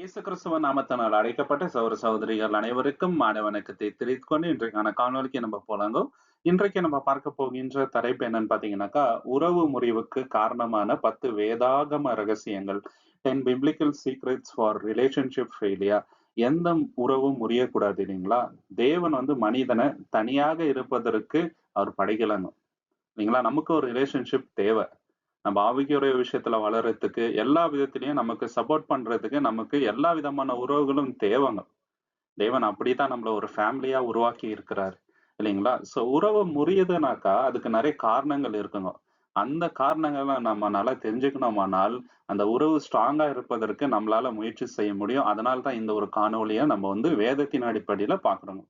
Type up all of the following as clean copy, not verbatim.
இயேசு கிறிஸ்துவ நாமத்தினால் அழைக்கப்பட்ட சகோதர சகோதரிகள் அனைவருக்கும் மாலை வணக்கத்தை தெரிவித்துக் கொண்டு இன்றைக்கான காணொளிக்கு நம்ம போலாங்க. இன்றைக்கு நம்ம பார்க்க போகின்ற தலைப்பு என்னன்னு பாத்தீங்கன்னாக்கா, உறவு முறிவுக்கு காரணமான 10 வேதாகம ரகசியங்கள். 10 biblical secrets for relationship failure. எந்த உறவும் முறியக்கூடாது இல்லைங்களா? தேவன் மனிதனை தனியாக இருப்பதற்கு அவர் படைக்கலங்க. இல்லைங்களா? நமக்கு ஒரு ரிலேஷன்ஷிப் தேவை. நம்ம ஆவிக்குரிய விஷயத்துல வளர்றதுக்கு, எல்லா விதத்திலயும் நமக்கு சப்போர்ட் பண்றதுக்கு, நமக்கு எல்லா விதமான உறவுகளும் தேவைங்க. தேவன் அப்படித்தான் நம்மள ஒரு ஃபேமிலியா உருவாக்கி இருக்கிறாரு. இல்லைங்களா? சோ உறவு முறியுதுனாக்கா, அதுக்கு நெறைய காரணங்கள் இருக்குங்க. அந்த காரணங்கள நம்ம நல்லா தெரிஞ்சுக்கணுமானால், அந்த உறவு ஸ்ட்ராங்கா இருப்பதற்கு நம்மளால முயற்சி செய்ய முடியும். அதனால தான் இந்த ஒரு காணொளிய நம்ம வேதத்தின் அடிப்படையில பார்க்குறோங்க.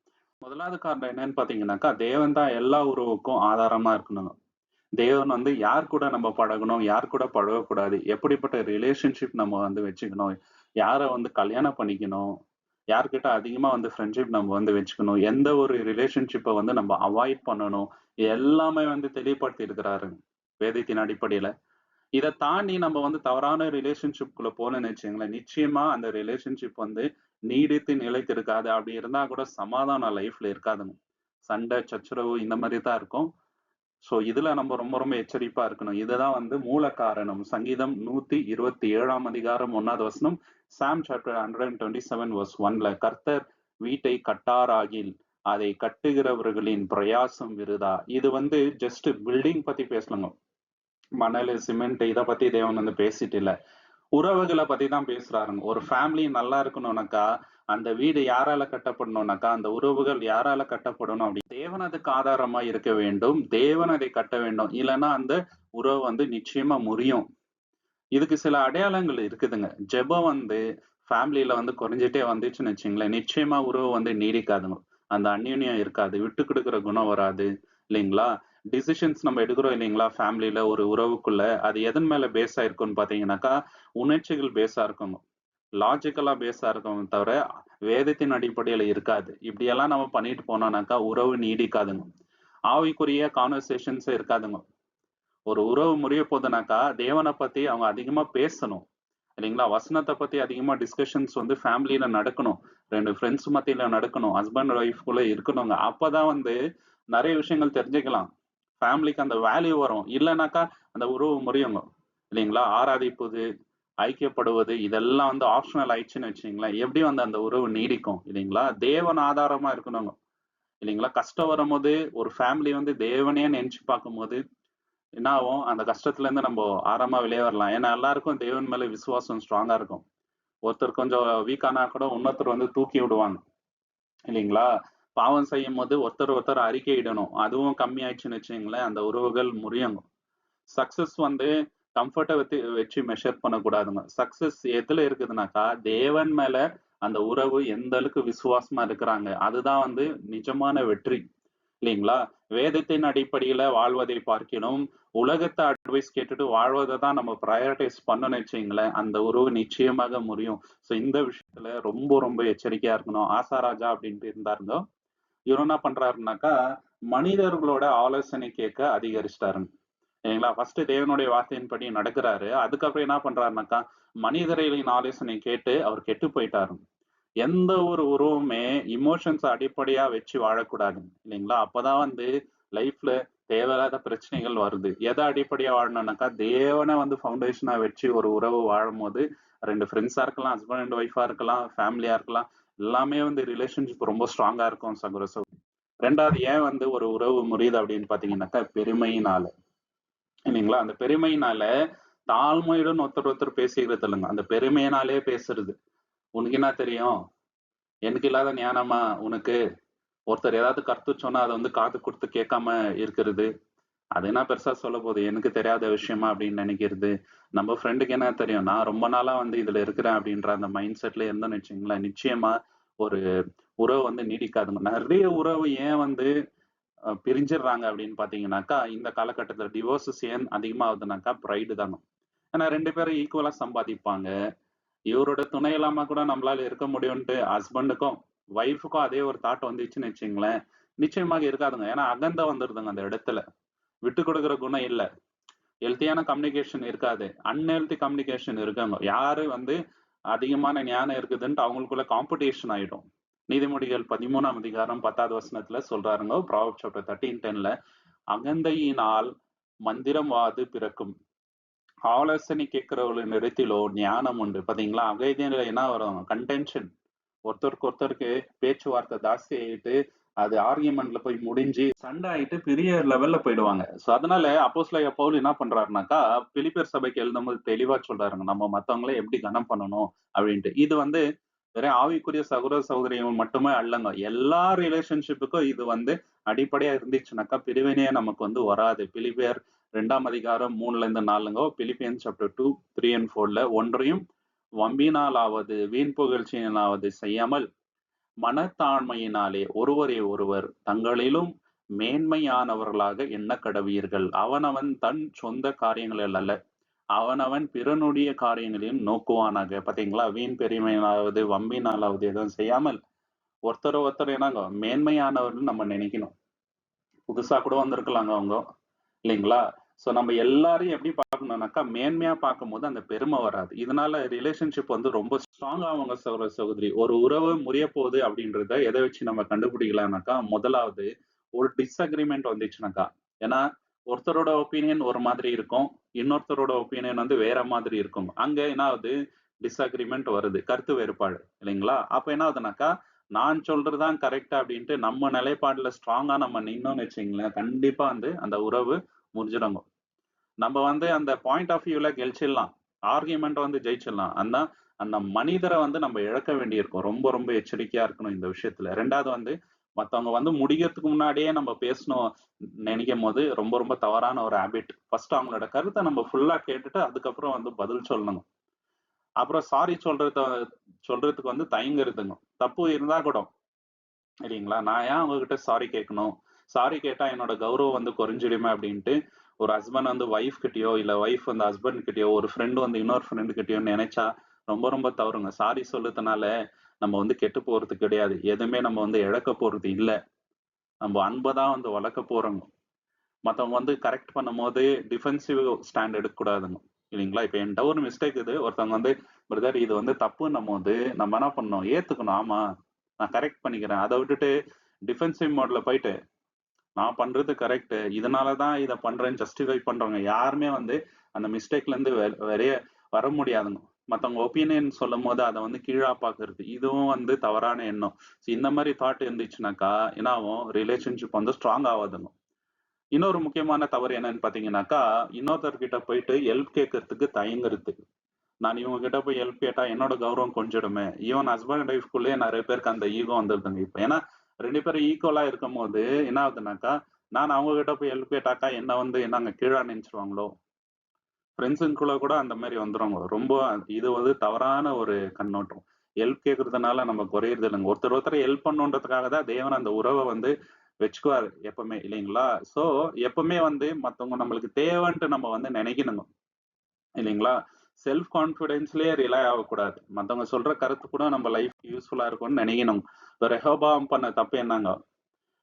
முதலாவது காரணம் என்னன்னு பார்த்தீங்கன்னாக்கா, தேவன் தான் எல்லா உறவுக்கும் ஆதாரமா இருக்கணுங்க. தேவன் யார் கூட நம்ம பழகணும், யார் கூட பழகக்கூடாது, எப்படிப்பட்ட ரிலேஷன்ஷிப் நம்ம வச்சுக்கணும், யார கல்யாணம் பண்ணிக்கணும், யார்கிட்ட அதிகமா ஃப்ரெண்ட்ஷிப் நம்ம வச்சுக்கணும், எந்த ஒரு ரிலேஷன்ஷிப்ப நம்ம அவாய்ட் பண்ணணும், எல்லாமே தெளிவுபடுத்தி இருக்கிறாருங்க, வேதத்தின் அடிப்படையில. இத தாண்டி நம்ம தவறான ரிலேஷன்ஷிப்குள்ள போனோம்னு வச்சுக்கங்களேன், நிச்சயமா அந்த ரிலேஷன்ஷிப் நீடித்து நிலைத்திருக்காது. அப்படி இருந்தா கூட சமாதானம் லைஃப்ல இருக்காதுங்க. சண்டை, சச்சரவு இந்த மாரி தான் இருக்கும். சோ இதுல நம்ம ரொம்ப ரொம்ப எச்சரிப்பா இருக்கணும். இதுதான் மூல காரணம். சங்கீதம் 127ஆம் அதிகாரம் 1வது வசனம், சாம் சாப்டர் 127 வெர்ஸ் 1ல, கர்த்தர் வீட்டை கட்டாராகில் அதை கட்டுகிறவர்களின் பிரயாசம் விருதா. இது ஜஸ்ட் பில்டிங் பத்தி பேசலங்க. மணலு, சிமெண்ட் இத பத்தி தேவன் பேசிட்டு இல்ல. உறவுகள பத்தி தான் பேசுறாருங்க. ஒரு ஃபேமிலி நல்லா இருக்கணும்னாக்கா, அந்த வீடு யாரால கட்டப்படணும்னாக்கா, அந்த உறவுகள் யாரால கட்டப்படணும் அப்படி தேவன் அதுக்கு ஆதாரமா இருக்க வேண்டும். தேவன் அதை கட்ட வேண்டும். இல்லன்னா அந்த உறவு நிச்சயமா முறியும். இதுக்கு சில அடையாளங்கள் இருக்குதுங்க. ஜெபம் ஃபேமிலில குறைஞ்சிட்டே வந்துச்சுன்னு வச்சுங்களேன், நிச்சயமா உறவு நீடிக்காதுங்க. அந்த அந்யோன்யம் இருக்காது. விட்டு குடுக்குற குணம் வராது. இல்லைங்களா? டிசிஷன்ஸ் நம்ம எடுக்கிறோம் இல்லைங்களா? ஃபேமிலில ஒரு உறவுக்குள்ள, அது எதன் மேல பேஸ் ஆயிருக்கும்னு பார்த்தீங்கன்னாக்கா, உணர்ச்சிகள் பேஸா இருக்குங்க. லாஜிக்கலா பேஸா இருக்குமே தவிர, வேதத்தின் அடிப்படையில இருக்காது. இப்படியெல்லாம் நம்ம பண்ணிட்டு போனோம்னாக்கா, உறவு நீடிக்காதுங்க. ஆவிக்குரிய கான்வர்சேஷன்ஸே இருக்காதுங்க. ஒரு உறவு முறிய போதுனாக்கா, தேவன பத்தி அவங்க அதிகமா பேசணும். இல்லைங்களா? வசனத்த பத்தி அதிகமா டிஸ்கஷன்ஸ் ஃபேமிலில நடக்கணும். 2 ஃப்ரெண்ட்ஸ் மத்தியில நடக்கணும். ஹஸ்பண்ட், ஒய்ஃப்குள்ள இருக்கணுங்க. அப்பதான் நெறைய விஷயங்கள் தெரிஞ்சுக்கலாம். ஃபேமிலிக்கு அந்த வேல்யூ வரும். இல்லனாக்கா அந்த உறவு முறியுங்க. இல்லைங்களா? ஆராதிப்பது, ஐக்கியப்படுவது இதெல்லாம் ஆப்ஷனல் ஆயிடுச்சுன்னு வச்சுக்கங்களேன். எப்படி அந்த உறவு நீடிக்கும்? இல்லைங்களா? தேவன் ஆதாரமா இருக்கணுங்க. இல்லைங்களா? கஷ்டம் வரும்போது ஒரு ஃபேமிலி தேவனையே நெனச்சு பார்க்கும்போது என்ன ஆகும்? அந்த கஷ்டத்துல இருந்து நம்ம ஆறாம வெளிய வரலாம். ஏன்னா எல்லாருக்கும் தேவன் மேல விசுவாசம் ஸ்ட்ராங்கா இருக்கும். ஒருத்தர் கொஞ்சம் வீக் ஆனா கூட இன்னொருத்தர் தூக்கி விடுவாங்க. இல்லைங்களா? பாவம் செய்யும்போது ஒருத்தர் ஒருத்தர் அறிக்கையிடணும். அதுவும் கம்மி ஆயிடுச்சுன்னு வச்சுக்கங்களேன், அந்த உறவுகள் முறியுங்க. சக்சஸ் கம்ஃபர்ட்ட வச்சு மெஷர் பண்ணக்கூடாதுங்க. சக்சஸ் எதுல இருக்குதுனாக்கா, தேவன் மேல அந்த உறவு எந்த அளவுக்கு விசுவாசமா இருக்கிறாங்க. அதுதான் நிஜமான வெற்றி. இல்லைங்களா? வேதத்தின் அடிப்படையில வாழ்வதை பார்க்கிலும், உலகத்த அட்வைஸ் கேட்டுட்டு வாழ்வத தான் நம்ம பிரையாரிடைஸ் பண்ணோம்னு வச்சுக்கங்களேன், அந்த உறவு நிச்சயமாக முறியும். சோ இந்த விஷயத்துல ரொம்ப ரொம்ப எச்சரிக்கையா இருக்கணும். ஆசாராஜா அப்படின்ட்டு இருந்தாருங்க. இவரு என்ன பண்றாருனாக்கா, மனிதர்களோட ஆலோசனை கேட்க அதிகரிச்சிட்டாருங்க. சரிங்களா? ஃபர்ஸ்ட் தேவனுடைய வார்த்தையின்படி நடக்குறாரு. அதுக்கப்புறம் என்ன பண்றாருனாக்கா, மனிதர்களின் ஆலோசனை கேட்டு அவர் கெட்டு போயிட்டாரு. எந்த ஒரு உறவுமே எமோஷன்ஸ் அடிப்படையா வச்சு வாழக்கூடாது. இல்லைங்களா? அப்பதான் லைஃப்ல தேவையில்லாத பிரச்சனைகள் வருது. எதை அடிப்படையா வாழணும்னாக்கா, தேவன ஃபவுண்டேஷனா வச்சு ஒரு உறவு வாழும்போது, 2 ஃப்ரெண்ட்ஸா இருக்கலாம், ஹஸ்பண்ட் அண்ட் ஒய்ஃபா இருக்கலாம், ஃபேமிலியா இருக்கலாம். எல்லாமே ரிலேஷன்ஷிப் ரொம்ப ஸ்ட்ராங்கா இருக்கும் சகோதர சகோதரி. 2வது ஏன் ஒரு உறவு முறியுது அப்படின்னு பாத்தீங்கன்னாக்கா, பெருமையினால. இல்லைங்களா? அந்த பெருமையினால தாழ்மையுடன் ஒருத்தர் ஒருத்தர் பேசிக்கிறது இல்லைங்க. அந்த பெருமையினாலே பேசுறது. "உனக்கு என்ன தெரியும்? எனக்கு இல்லாத ஞானமா உனக்கு?" ஒருத்தர் ஏதாவது கருத்து சொன்னா அத காது குடுத்து கேட்காம இருக்கிறது. அது என்ன பெருசா சொல்லப்போது? எனக்கு தெரியாத விஷயமா அப்படின்னு நினைக்கிறது. நம்ம ஃப்ரெண்டுக்கு என்ன தெரியும்? நான் ரொம்ப நாளா இதுல இருக்கிறேன் அப்படின்ற அந்த மைண்ட் செட்ல இருந்தோம்னு வச்சுக்கங்களேன், நிச்சயமா ஒரு உறவு நீடிக்காதுங்க. நெறைய உறவு ஏன் பிரிஞ்சிடுறாங்க அப்படின்னு பார்த்தீங்கன்னாக்கா, இந்த காலகட்டத்தில டிவோர்ஸஸ் ஏன் அதிகமா ஆகுதுனாக்கா, பிரைடு தாங்க. ஏன்னா 2 பேரும் ஈக்குவலா சம்பாதிப்பாங்க. இவரோட துணை இல்லாம கூட நம்மளால இருக்க முடியும்ன்ட்டு ஹஸ்பண்டுக்கும், ஒய்ஃப்க்கும் அதே ஒரு தாட் வந்துச்சுன்னு வச்சுக்கங்களேன், நிச்சயமாக இருக்காதுங்க. ஏன்னா அகந்தை வந்துருதுங்க அந்த இடத்துல. விட்டு கொடுக்கிற குணம் இல்ல. ஹெல்த்தியான கம்யூனிகேஷன் இருக்காது. அன்ஹெல்தி கம்யூனிகேஷன் இருக்குங்க. யாரு அதிகமான ஞானம் இருக்குதுன்ட்டு அவங்களுக்குள்ள காம்படிஷன் ஆயிடும். நீதிமொழிகள் 13ஆம் அதிகாரம் 10வது வசனத்துல சொல்றாருங்க. ப்ராவெர்ப்ஸ் சாப்டர் 13:10ல அகந்தையினால் மந்திரவாது பிறக்கும். ஆலோசனை கேட்கிறவர்களின் இடத்திலோ ஞானம் உண்டு. பாத்தீங்களா? அகந்தையில என்ன வரும்? கன்டென்ஷன். ஒருத்தருக்கு ஒருத்தருக்கு பேச்சுவார்த்தை ஜாஸ்தி ஆயிட்டு அது ஆர்கியூமெண்ட்ல போய் முடிஞ்சு சண்டை ஆயிட்டு பெரிய லெவல்ல போயிடுவாங்க. சோ அதனால அப்போஸ்தலனாகிய பவுல் என்ன பண்றாருனாக்கா, பிலிப்பியர் சபைக்கு எழுதும்போது தெளிவா சொல்றாருங்க. நம்ம மத்தவங்கள எப்படி கனம் பண்ணணும் அப்படின்ட்டு. இது வந்து வெறும் ஆவிக்குரிய சகோதர சகோதரிகள் மட்டுமே அல்லங்க. எல்லா ரிலேஷன்ஷிப்புக்கும் இது வந்து அடிப்படையா இருந்துச்சுனாக்கா பிரிவினையே நமக்கு வந்து வராது. பிலிப்பியர் 2ஆம் அதிகாரம் 3ல இருந்து 4ங்க. பிலிப்பியன்ஸ் சாப்டர் 2, 3 and 4ல ஒன்றையும் வம்பினாலாவது வீண் புகழ்ச்சியினாலாவது செய்யாமல் மனத்தாழ்மையினாலே ஒருவரை ஒருவர் தங்களிலும் மேன்மையானவர்களாக எண்ணக் கடவீர்கள். அவனவன் தன் சொந்த காரியங்களில் அல்ல, அவனவன் பிறனுடைய காரியங்களையும் நோக்குவானாக. பாத்தீங்களா? வீண் பெருமையினாலாவது வம்பினாலாவது எதுவும் செய்யாமல் ஒருத்தர் ஒருத்தர் என்னங்க மேன்மையானவர்னு நம்ம நினைக்கணும். புதுசா கூட வந்திருக்கலாங்க அவங்க, இல்லைங்களா? சோ நம்ம எல்லாரையும் எப்படி பார்க்கணும்னாக்கா மேன்மையா பார்க்கும்போது அந்த பெருமை வராது. இதனால ரிலேஷன்ஷிப் வந்து ரொம்ப ஸ்ட்ராங் ஆவாங்க சகோதர சகோதரி. ஒரு உறவு முறிய போகுது அப்படின்றத எதை வச்சு நம்ம கண்டுபிடிக்கலாம்னாக்கா, முதலாவது ஒரு டிஸ்அக்ரிமெண்ட் வந்துச்சுனாக்கா. ஏன்னா ஒருத்தரோட ஒப்பீனியன் ஒரு மாதிரி இருக்கும், இன்னொருத்தரோட ஒப்பீனியன் வந்து வேற மாதிரி இருக்கும். அங்க என்ன ஆகுது? டிஸ்அக்ரிமெண்ட் வருது, கருத்து வேறுபாடு, இல்லைங்களா? அப்ப என்ன ஆகுதுனாக்கா, நான் சொல்றதுதான் கரெக்ட் அப்படின்ட்டு நம்ம நிலைப்பாடுல ஸ்ட்ராங்கா நம்ம நின்னோம்னு வச்சுங்களேன், கண்டிப்பா வந்து அந்த உறவு முறிஞ்சிடுங்க. நம்ம வந்து அந்த பாயிண்ட் ஆஃப் வியூல கெலிச்சிடலாம், ஆர்கியூமெண்ட் வந்து ஜெயிச்சிடலாம். ஆனா அந்த மனிதரை வந்து நம்ம இழக்க வேண்டியிருக்கும். ரொம்ப ரொம்ப எச்சரிக்கையா இருக்கணும் இந்த விஷயத்துல. ரெண்டாவது வந்து மத்தவங்க வந்து முடிக்கிறதுக்கு முன்னாடியே நம்ம பேசணும் நினைக்கும் போது ரொம்ப ரொம்ப தவறான ஒரு ஹேபிட். ஃபர்ஸ்ட் அவங்களோட கருத்தை நம்ம ஃபுல்லா கேட்டுட்டு அதுக்கப்புறம் வந்து பதில் சொல்லணும். அப்புறம் சாரி சொல்றதுக்கு வந்து தயங்குறதுங்க. தப்பு இருந்தா கூட, இல்லைங்களா? நான் ஏன் உங்ககிட்ட சாரி கேட்கணும்? சாரி கேட்டா என்னோட கௌரவம் வந்து குறைஞ்சிடுமே அப்படின்ட்டு ஒரு ஹஸ்பண்ட் வந்து ஒய்ஃப் கிட்டயோ, இல்ல ஒய்ஃப் வந்து ஹஸ்பண்ட் கிட்டயோ, ஒரு ஃப்ரெண்ட் வந்து இன்னொரு ஃப்ரெண்ட் கிட்டயோ நினைச்சா ரொம்ப ரொம்ப தவறுங்க. சாரி சொல்றதுனால நம்ம வந்து கெட்டு போறது கிடையாது. எதுவுமே நம்ம வந்து இழக்க போறது இல்ல. நம்ம அன்பை தான் வந்து வளர்க்க போறோங்க. மத்தவங்க வந்து கரெக்ட் பண்ணும்போது டிஃபென்சிவ் ஸ்டாண்ட் எடுக்கக்கூடாதுங்க, இல்லைங்களா? இப்ப என்கிட்ட ஒரு மிஸ்டேக் இது, ஒருத்தவங்க வந்து பிரதர் இது வந்து தப்புன்னும் போது நம்ம என்ன பண்ணணும்? ஏத்துக்கணும். ஆமா, நான் கரெக்ட் பண்ணிக்கிறேன். அதை விட்டுட்டு டிஃபென்சிவ் மோட்ல போயிட்டு நான் பண்றது கரெக்ட், இதனாலதான் இதை பண்றேன்னு ஜஸ்டிஃபை பண்றவங்க யாருமே வந்து அந்த மிஸ்டேக்ல இருந்து வெளியே வர முடியாதுங்க. மத்தவங்க ஒப்பீனியன் சொல்லும் போது அதை வந்து கீழா பாக்குறது, இதுவும் வந்து தவறான எண்ணம். இந்த மாதிரி தாட் இருந்துச்சுனாக்கா என்ன ஆகும்? ரிலேஷன்ஷிப் வந்து ஸ்ட்ராங் ஆகாதுங்க. இன்னொரு முக்கியமான தவறு என்னன்னு பாத்தீங்கன்னாக்கா, இன்னொருத்தர்கிட்ட போயிட்டு ஹெல்ப் கேட்கறதுக்கு தயங்குறது. நான் இவங்க கிட்ட போய் ஹெல்ப் கேட்டா என்னோட கௌரவம் கொஞ்சிடுமே. ஈவன் ஹஸ்பண்ட் அண்ட் ஒய்ஃப்குள்ளேயே நிறைய பேருக்கு அந்த ஈகோ வந்துருதுங்க இப்ப. ஏன்னா 2 பேரும் ஈக்குவலா இருக்கும் போது என்ன ஆகுதுனாக்கா, நான் அவங்க கிட்ட போய் ஹெல்ப் கேட்டாக்கா என்ன வந்து என்னங்க கீழா நினைச்சிருவாங்களோ? ஃப்ரெண்ட்ஸுக்குள்ள கூட அந்த மாதிரி வந்துருவாங்க. ரொம்ப இது வந்து தவறான ஒரு கண்ணோட்டம். ஹெல்ப் கேட்கறதுனால நம்ம குறையறது இல்லைங்க. ஒருத்தர் ஒருத்தர் ஹெல்ப் பண்ணணுன்றதுக்காக தான் தேவன் அந்த உறவை வந்து வச்சுக்குவாரு எப்பவுமே, இல்லைங்களா? சோ எப்பவுமே வந்து மத்தவங்க நம்மளுக்கு தேவைன்ட்டு நம்ம வந்து நினைக்கணுங்க, இல்லைங்களா? செல்ஃப் கான்பிடன்ஸ்லயே ரிலை ஆகக்கூடாது. மத்தவங்க சொல்ற கருத்து கூட நம்ம லைஃப் யூஸ்ஃபுல்லா இருக்கும்னு நினைக்கணும். இப்ப ரெஹோபாம் பண்ண தப்பு என்னங்க?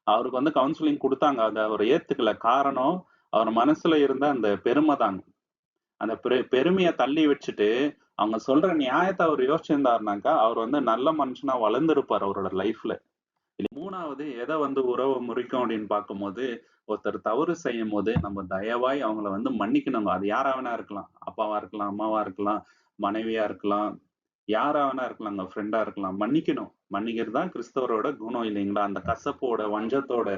அவருக்கு வந்து கவுன்சிலிங் கொடுத்தாங்க, அதை அவர் ஏத்துக்கல. காரணம் அவர் மனசுல இருந்த அந்த பெருமை தாங்க. அந்த பெருமையை தள்ளி வச்சுட்டு அவங்க சொல்ற நியாயத்தை அவர் யோசிச்சிருந்தாருனாக்கா அவர் வந்து நல்ல மனுஷனா வளர்ந்திருப்பார் அவரோட லைஃப்ல. மூணாவது எதை வந்து உறவு முறிக்கும் அப்படின்னு பார்க்கும்போது, ஒருத்தர் தவறு செய்யும் போது நம்ம தயவாய் அவங்கள வந்து மன்னிக்கணுங்க. அது யாரா வேணா இருக்கலாம். அப்பாவா இருக்கலாம், அம்மாவா இருக்கலாம், மனைவியா இருக்கலாம், யாரா வேணா இருக்கலாங்க, ஃப்ரெண்டா இருக்கலாம். மன்னிக்கணும். மன்னிக்கிறது தான் கிறிஸ்தவரோட குணம், இல்லைங்களா? அந்த கசப்போட, வஞ்சத்தோட,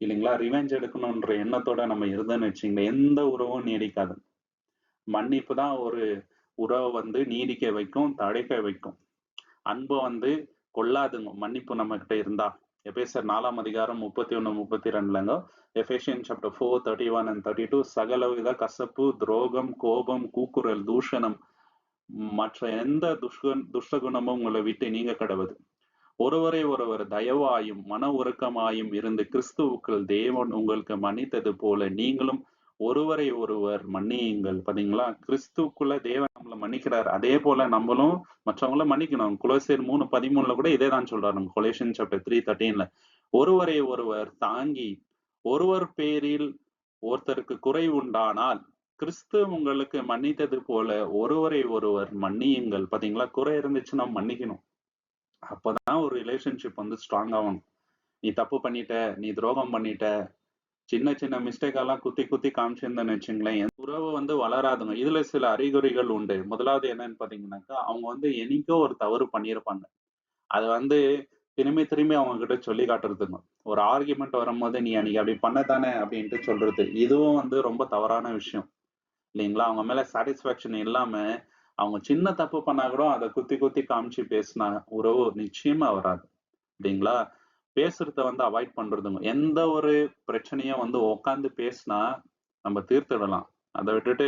இல்லைங்களா, ரிவெஞ்ச் எடுக்கணும்ன்ற எண்ணத்தோட நம்ம இருந்தோம்னு வச்சுங்களேன், எந்த உறவும் நீடிக்காது. மன்னிப்பு தான் ஒரு உறவை வந்து நீடிக்க வைக்கும், தழைக்க வைக்கும். அன்பை வந்து கொள்ளாதுங்க மன்னிப்பு நம்ம கிட்ட இருந்தா. எபேசியர் 4ஆம் அதிகாரம் 31, 32லங்க. எபேசியன் சாப்டர் 4, 31 and 32 சகலவித கசப்பு, துரோகம், கோபம், கூக்குரல், தூஷணம் மற்ற எந்த துஷ்டகுணமும் உங்களை விட்டு நீங்க கடவுது. ஒருவரை ஒருவர் தயவாயும் மன உருக்கமாயும் இருந்து கிறிஸ்துவுக்குள் தேவன் உங்களுக்கு மன்னித்தது போல நீங்களும் ஒருவரை ஒருவர் மன்னியுங்கள். பாத்தீங்களா? கிறிஸ்துக்குள்ள தேவன் நம்மளை மன்னிக்கிறார், அதே போல நம்மளும் மற்றவங்கள மன்னிக்கணும். கொலோசியர் 3:13 கூட இதே தான் சொல்றாரு. நம்ம கொலோசியன் சாப்டர் 3:13 ஒருவரை ஒருவர் தாங்கி ஒருவர் பேரில் ஒருத்தருக்கு குறை உண்டானால் கிறிஸ்து உங்களுக்கு மன்னித்தது போல ஒருவரை ஒருவர் மன்னியுங்கள். பாத்தீங்களா? குறை இருந்துச்சுன்னா மன்னிக்கணும். அப்பதான் ஒரு ரிலேஷன்ஷிப் வந்து ஸ்ட்ராங் ஆகும். நீ தப்பு பண்ணிட்ட, நீ துரோகம் பண்ணிட்ட, சின்ன சின்ன மிஸ்டேக் எல்லாம் குத்தி குத்தி காமிச்சிருந்தேன்னு வச்சுங்களேன், உறவு வந்து வளராதுங்க. இதுல சில அறிகுறிகள் உண்டு. முதலாவது என்னன்னு பாத்தீங்கன்னாக்கா, அவங்க வந்து என்னைக்கோ ஒரு தவறு பண்ணியிருப்பாங்க. அத வந்து திரும்பி திரும்பி அவங்க கிட்ட சொல்லி காட்டுறதுங்க. ஒரு ஆர்கியுமென்ட் வரும்போது, "நீ அன்னைக்கு அப்படி பண்ண தானே" அப்படின்ட்டு சொல்றது. இதுவும் வந்து ரொம்ப தவறான விஷயம். இல்லைங்களா? அவங்க மேல சாட்டிஸ்ஃபேக்ஷன் இல்லாம, அவங்க சின்ன தப்பு பண்ணா கூட அத குத்தி குத்தி காமிச்சு பேசினா, உறவு நிச்சயமா வராது. இல்லைங்களா? பேசுறத வந்து அவாய்ட் பண்றதுங்க. எந்த ஒரு பிரச்சனையும் வந்து உட்கார்ந்து பேசினா, நம்ம தீர்த்துடலாம். அத விட்டுட்டு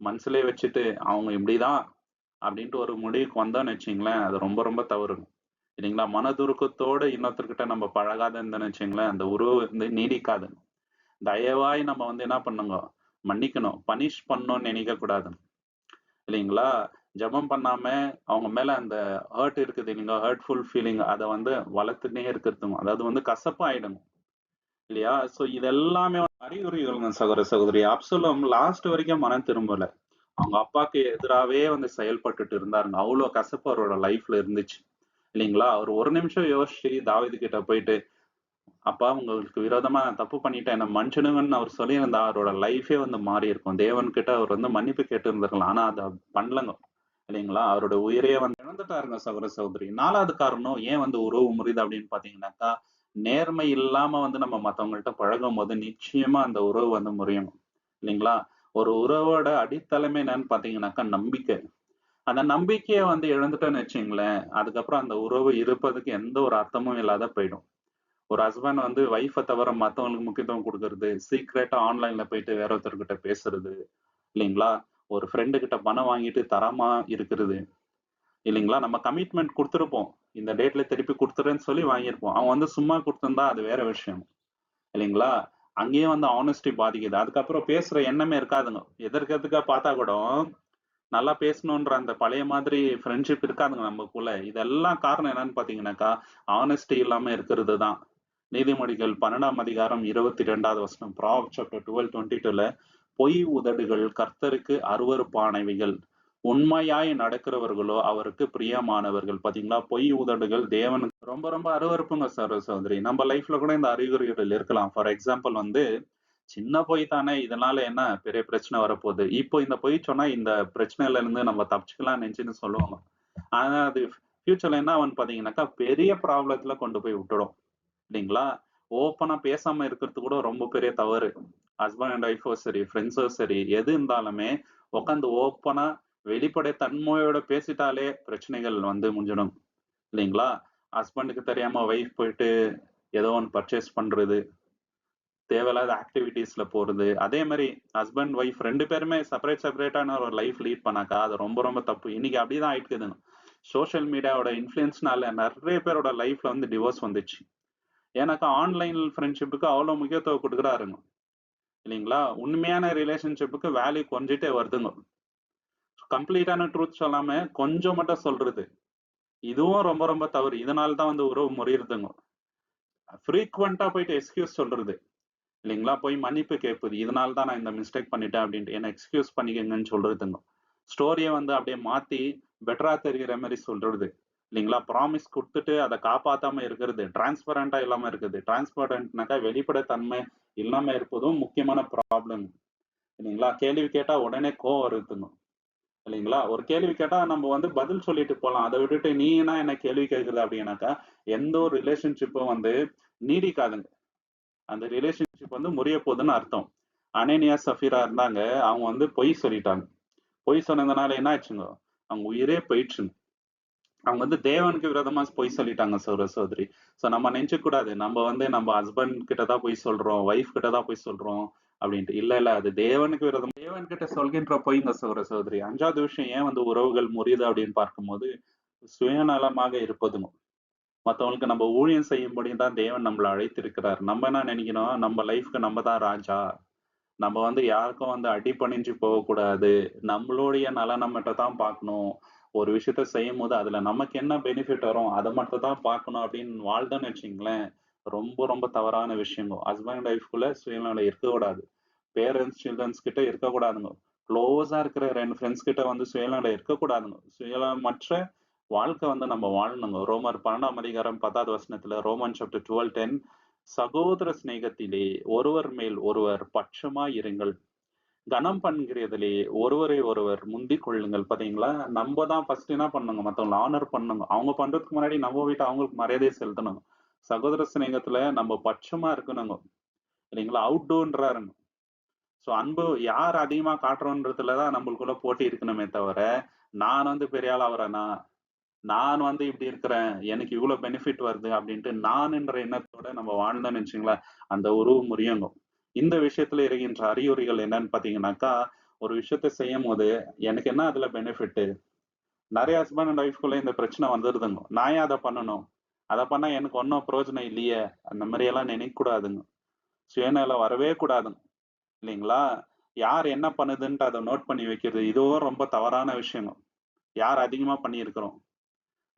மனசுலயே வச்சுட்டு, அவங்க இப்படிதான் அப்படின்ட்டு ஒரு முடிவுக்கு வந்தோம்னு வச்சுக்கங்களேன், அது ரொம்ப ரொம்ப தவறுங்க. இல்லைங்களா? மனதுருக்கத்தோட இன்னொருத்தர்கிட்ட நம்ம பழகாத இருந்தோம்னு வச்சுக்கங்களேன், அந்த உறவு வந்து நீடிக்காது. தயவாய் நம்ம வந்து என்ன பண்ணுங்க, மன்னிக்கணும். பனிஷ் பண்ணணும்னு நினைக்க கூடாது. இல்லைங்களா? ஜெபம் பண்ணாம, அவங்க மேல அந்த ஹர்ட் இருக்குது இல்லைங்களா? ஹர்ட்ஃபுல் ஃபீலிங் அத வந்து வளர்த்துன்னே இருக்கிறதுங்க. அதாவது வந்து கசப்பாயிடும். இல்லையா? சோ இது எல்லாமே அறிகுறிகள்ங்க சகோதரி. அப்சலோம் லாஸ்ட் வரைக்கும் மனம் திரும்பல. அவங்க அப்பாக்கு எதிராவே வந்து செயல்பட்டுட்டு இருந்தாருங்க. அவ்ளோ கசப்பு அவரோட லைஃப்ல இருந்துச்சு. இல்லைங்களா? அவர் ஒரு நிமிஷம் யோசிச்சு தாவீது கிட்ட போயிட்டு, "அப்பா உங்களுக்கு விரோதமா நான் தப்பு பண்ணிட்டேன். என்ன மன்னிச்சிடுங்கன்னு" அவர் சொல்லியிருந்தா, அவரோட லைஃபே வந்து மாறியிருக்கும். தேவன் கிட்ட அவர் வந்து மன்னிப்பு கேட்டு இருந்திருக்கலாம். ஆனா அத பண்ணலங்க. இல்லைங்களா? அவரோட உயிரையே வந்து இழந்துட்டாருங்க சகோதரி. 4வது காரணம் ஏன் வந்து உறவு முறியுது அப்படின்னு பார்த்தீங்கன்னாக்கா, நேர்மை இல்லாம வந்து நம்ம மத்தவங்கள்ட்ட பழகும்போது நிச்சயமா அந்த உறவு வந்து முறியும். இல்லைங்களா? ஒரு உறவோட அடித்தளமே என்னன்னு பார்த்தீங்கன்னாக்கா நம்பிக்கை. அந்த நம்பிக்கைய வந்து இழந்துட்டோம்னு வச்சுக்கங்களேன், அதுக்கப்புறம் அந்த உறவு இருப்பதுக்கு எந்த ஒரு அர்த்தமும் இல்லாத போயிடும். ஒரு ஹஸ்பண்ட் வந்து வைஃப்ப தவிர மத்தவங்களுக்கு முக்கியத்துவம் குடுக்குறது, சீக்ரெட்டா ஆன்லைன்ல போயிட்டு வேற ஒருத்தர்கிட்ட பேசுறது, இல்லைங்களா? ஒரு ஃப்ரெண்டு கிட்ட பணம் வாங்கிட்டு தராம இருக்கிறது. இல்லைங்களா? நம்ம கமிட்மெண்ட் குடுத்திருப்போம். இந்த டேட்ல திருப்பி குடுத்துறேன்னு சொல்லி வாங்கியிருப்போம். அவன் வந்து சும்மா குடுத்திருந்தா அது வேற விஷயம். இல்லைங்களா? அங்கேயும் வந்து ஹானஸ்டி பாதிக்குது. அதுக்கப்புறம் பேசுற எண்ணமே இருக்காதுங்க. எதிர்க்கதுக்கா பார்த்தா கூட, நல்லா பேசணுன்ற அந்த பழைய மாதிரி ஃப்ரெண்ட்ஷிப் இருக்காதுங்க நமக்குள்ள. இதெல்லாம் காரணம் என்னன்னு பார்த்தீங்கன்னாக்கா, ஹானஸ்டி இல்லாம இருக்கிறது தான். நீதிமொழிகள் 12ஆம் அதிகாரம் 22வது வசனம். ப்ராவெர்ப்ஸ் சாப்டர் 12:22ல பொய் உதடுகள் கர்த்தருக்கு அருவருப்பானவைகள். உண்மையாய் நடக்கிறவர்களோ அவருக்கு பிரியமானவர்கள். பாத்தீங்களா? பொய் உதடுகள் தேவனுக்கு ரொம்ப ரொம்ப அருவருப்புங்க சகோதரி. நம்ம லைஃப்ல கூட இந்த அறிகுறிகள் இருக்கலாம். ஃபார் எக்ஸாம்பிள் வந்து சின்ன பொய் தானே இதனால என்ன பெரிய பிரச்சனை வரப்போகுது. இப்போ இந்த பொய் சொன்னா இந்த பிரச்சனையில இருந்து நம்ம தப்பிச்சுக்கலாம்னு நினைச்சுன்னு சொல்லுவாங்க. ஆனா அது ஃபியூச்சர்ல என்ன ஆகும்னு பாத்தீங்கன்னாக்கா பெரிய ப்ராப்ளத்துல கொண்டு போய் விட்டுடும். இல்லைங்களா? ஓப்பனா பேசாம இருக்கிறது கூட ரொம்ப பெரிய தவறு. ஹஸ்பண்ட் அண்ட் ஒய்ஃபோ சரி, ஃப்ரெண்ட்ஸோ சரி, எது இருந்தாலுமே உட்காந்து ஓப்பனா வெளிப்படை தன்மையோட பேசிட்டாலே பிரச்சனைகள் வந்து முடிஞ்சிடும். இல்லைங்களா? ஹஸ்பண்டுக்கு தெரியாம ஒய்ஃப் போயிட்டு ஏதோ ஒண்ணு பர்ச்சேஸ் பண்றது, தேவையில்லாத ஆக்டிவிட்டீஸ்ல போறது. அதே மாரி ஹஸ்பண்ட், ஒய்ஃப் 2 பேருமே செப்பரேட்டான ஒரு லைஃப் லீட் பண்ணாக்கா, அது ரொம்ப ரொம்ப தப்பு. இன்னைக்கு அப்படிதான் ஆயிட்டுக்குதுங்க. சோசியல் மீடியாவோட இன்ஃப்ளூயன்ஸ்னால நெறைய பேரோட லைஃப்ல வந்து டிவோர்ஸ் வந்துச்சு. ஏன்னாக்கா ஆன்லைன் ஃப்ரெண்ட்ஷிப்புக்கு அவ்வளோ முக்கியத்துவம் குடுக்குறாருங்க. இல்லைங்களா? உண்மையான ரிலேஷன்ஷிப்புக்கு வேல்யூ குறைஞ்சுட்டே வருதுங்க. கம்ப்ளீட்டான ட்ரூத் சொல்லாம கொஞ்சம் மட்டும் சொல்றது. இதுவும் ரொம்ப ரொம்ப தவறு. இதனால தான் வந்து உறவு முறியுதுங்க. ஃப்ரீக்வென்ட்டா போயிட்டு எக்ஸ்கியூஸ் சொல்றது. இல்லைங்களா? போய் மன்னிப்பு கேட்பது. இதனால தான் நான் இந்த மிஸ்டேக் பண்ணிட்டேன் அப்டின்ட்டு. என்ன எக்ஸ்கியூஸ் பண்ணிக்கங்கன்னு சொல்றதுங்க. ஸ்டோரிய வந்து அப்படியே மாத்தி பெட்டரா தெரியிற மாரி சொல்றது. இல்லைங்களா? ப்ராமிஸ் குடுத்துட்டு அத காப்பாத்தாம இருக்கிறது. டிரான்ஸ்பரன்ட்டா இல்லாம இருக்குது. டிரான்ஸ்பரன்ட்னாக்கா வெளிப்படைத்தன்மை இல்லாம இருப்பதும் முக்கியமான ப்ராப்ளம். இல்லைங்களா? கேள்வி கேட்டா உடனே கோவம் வருதுங்க. இல்லைங்களா? ஒரு கேள்வி கேட்டா நம்ம வந்து பதில் சொல்லிட்டு போலாம். அத விட்டுட்டு நீ என்ன கேள்வி கேட்குற அப்டின்னாக்கா, எந்த ஒரு ரிலேஷன்ஷிப்பும் வந்து நீடிக்காதுங்க. அந்த ரிலேஷன்ஷிப் வந்து முறிய போதுன்னு அர்த்தம். அனனியா, சஃபீரா இருந்தாங்க. அவங்க வந்து பொய் சொல்லிட்டாங்க. பொய் சொன்னதுனால என்ன ஆச்சுங்க? அவங்க உயிரே போயிடுச்சுங்க. அவங்க வந்து தேவனுக்கு விரோதமா பொய் சொல்லிட்டாங்க சகோதரி. சோ நம்ம நினைச்சுக்க கூடாது. நம்ம வந்து நம்ம ஹஸ்பண்ட் கிட்ட தான் பொய் சொல்றோம், ஒய்ஃப் கிட்ட தான் பொய் சொல்றோம் அப்படின்ட்டு. இல்ல, இல்ல. அது தேவனுக்கு விரோதம். தேவன் கிட்ட சொல்கின்ற பொய்ங்க சகோதரி. 5வது விஷயம் ஏன் வந்து உறவுகள் முறியுது அப்படின்னு பார்க்கும்போது, சுயநலமாக இருப்பதுங்க. மத்தவங்களுக்கு நம்ம ஊழியம் செய்யும்படி தான் தேவன் நம்மள அழைத்திருக்கிறார். நம்ம என்ன நினைக்கிறோம், நம்ம லைஃப்க்கு நம்ம தான் ராஜா. நம்ம வந்து யாருக்கும் வந்து அடிபணிஞ்சு போகக்கூடாது. நம்மளுடைய நலன மட்டும் தான் பார்க்கணும். ஒரு விஷயத்த செய்யும்போது அதுல நமக்கு என்ன பெனிஃபிட் வரும், அத மட்டும் தான் பார்க்கணும் அப்படின்னு வாழ்ந்தோம்னு வச்சுக்கங்களேன், ரொம்ப ரொம்ப தவறான விஷயங்க. ஹஸ்பண்ட், ஒய்ஃப்குள்ள சுயநலம் இருக்கக்கூடாது. பேரண்ட்ஸ், சில்ட்ரன்ஸ் கிட்ட இருக்கக்கூடாதுங்க. க்ளோஸா இருக்கிற 2 ஃப்ரெண்ட்ஸ் கிட்ட வந்து சுயநலம் இருக்கக்கூடாதுங்க. சுயநலமற்ற வாழ்க்கை வந்து நம்ம வாழணுங்க. ரோமர் 12ஆம் அதிகாரம் 10வது வசனத்துல ரோமன் சாப்டர் 12:10 சகோதர சிநேகத்திலே ஒருவர் மேல் ஒருவர் பட்சமாய் இருங்கள். கனம் பண்கிறதிலே ஒருவரை ஒருவர் முந்திக் கொள்ளுங்கள். பாத்தீங்களா? நம்ம தான் ஃபர்ஸ்ட் என்ன பண்ணணுங்க, மத்தவங்கள ஹானர் பண்ணணுங்க. அவங்க பண்றதுக்கு முன்னாடி நம்ம வீட்டு அவங்களுக்கு மரியாதையை செலுத்தணுங்க. சகோதர சிநேகத்துல நம்ம பட்சமா இருக்கணுங்க. இல்லைங்களா? அவுட்டோன்றாருங்க. சோ அன்பு யார் அதிகமா காட்டுறோன்றதுல தான் நம்மளுக்குள்ள போட்டி இருக்கணுமே தவிர, நான் வந்து பெரிய ஆள் ஆவுறேனா, நான் வந்து இப்படி இருக்கிறேன், எனக்கு இவ்ளோ பெனிஃபிட் வருது அப்படின்ட்டு நானுன்ற எண்ணத்தோட நம்ம வாழ்ந்தோம்னு வச்சுக்கங்களேன், அந்த உறவு முறியணும். இந்த விஷயத்துல இருக்கின்ற அறிகுறிகள் என்னன்னு பாத்தீங்கன்னாக்கா, ஒரு விஷயத்த செய்யும்போது, எனக்கு என்ன அதுல பெனிஃபிட்? நெறைய ஹஸ்பண்ட் அண்ட் ஒய்ஃப்குள்ள இந்த பிரச்சனை வந்துருதுங்க. நான் ஏன் அத பண்ணணும்? அத பண்ணா எனக்கு ஒண்ணும் பிரயோஜனம் இல்லையே! அந்த மாரி எல்லாம் நினைக்க கூடாதுங்க. சுயநலம் வரவே கூடாதுங்க. இல்லைங்களா? யார் என்ன பண்ணுதுன்ட்டு அத நோட் பண்ணி வைக்கிறது. இதுவும் ரொம்ப தவறான விஷயங்க. யார் அதிகமா பண்ணியிருக்கிறோம்.